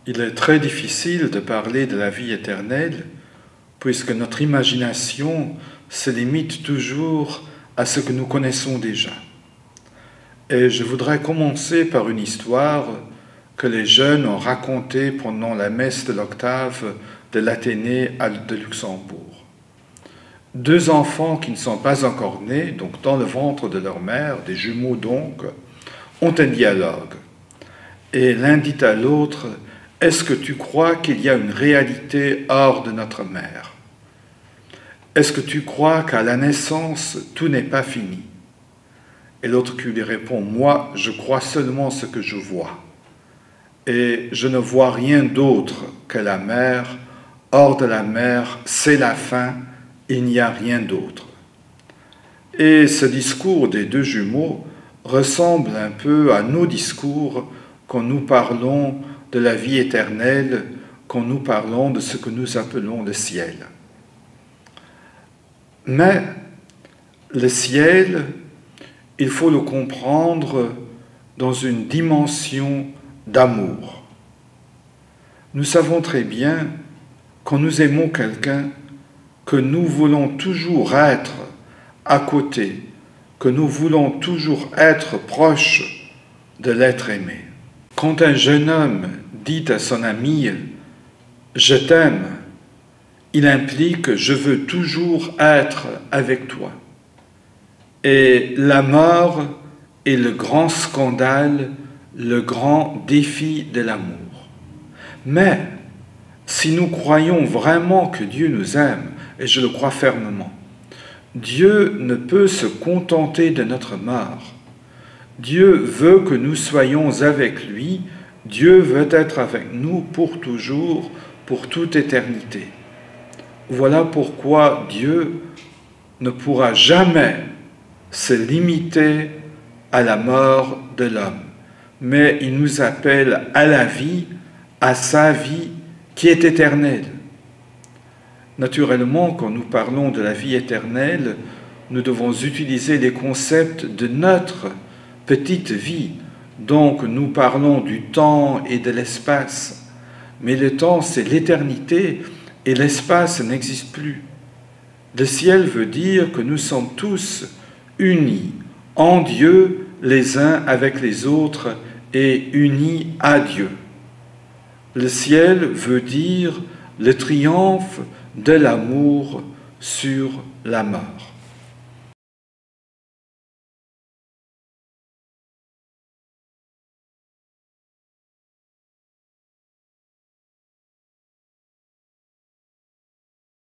Il est très difficile de parler de la vie éternelle puisque notre imagination se limite toujours à ce que nous connaissons déjà. Et je voudrais commencer par une histoire que les jeunes ont racontée pendant la messe de l'octave de l'Athénée de Luxembourg. Deux enfants qui ne sont pas encore nés, donc dans le ventre de leur mère, des jumeaux donc, ont un dialogue. Et l'un dit à l'autre: « Est-ce que tu crois qu'il y a une réalité hors de notre mère? Est-ce que tu crois qu'à la naissance, tout n'est pas fini ?» Et l'autre qui lui répond: « Moi, je crois seulement ce que je vois. Et je ne vois rien d'autre que la mer. Hors de la mer, c'est la fin, il n'y a rien d'autre. » Et ce discours des deux jumeaux ressemble un peu à nos discours quand nous parlons de la vie éternelle, quand nous parlons de ce que nous appelons le ciel. Mais le ciel, il faut le comprendre dans une dimension d'amour. Nous savons très bien, quand nous aimons quelqu'un, que nous voulons toujours être à côté, que nous voulons toujours être proches de l'être aimé. Quand un jeune homme dit à son ami « Je t'aime », il implique « Je veux toujours être avec toi ». Et la mort est le grand scandale, le grand défi de l'amour. Mais si nous croyons vraiment que Dieu nous aime, et je le crois fermement, Dieu ne peut se contenter de notre mort. Dieu veut que nous soyons avec lui, Dieu veut être avec nous pour toujours, pour toute éternité. Voilà pourquoi Dieu ne pourra jamais se limiter à la mort de l'homme, mais il nous appelle à la vie, à sa vie qui est éternelle. Naturellement, quand nous parlons de la vie éternelle, nous devons utiliser les concepts de notre petite vie. Donc, nous parlons du temps et de l'espace. Mais le temps, c'est l'éternité et l'espace n'existe plus. Le ciel veut dire que nous sommes tous unis en Dieu les uns avec les autres et unis à Dieu. Le ciel veut dire le triomphe de l'amour sur la mort.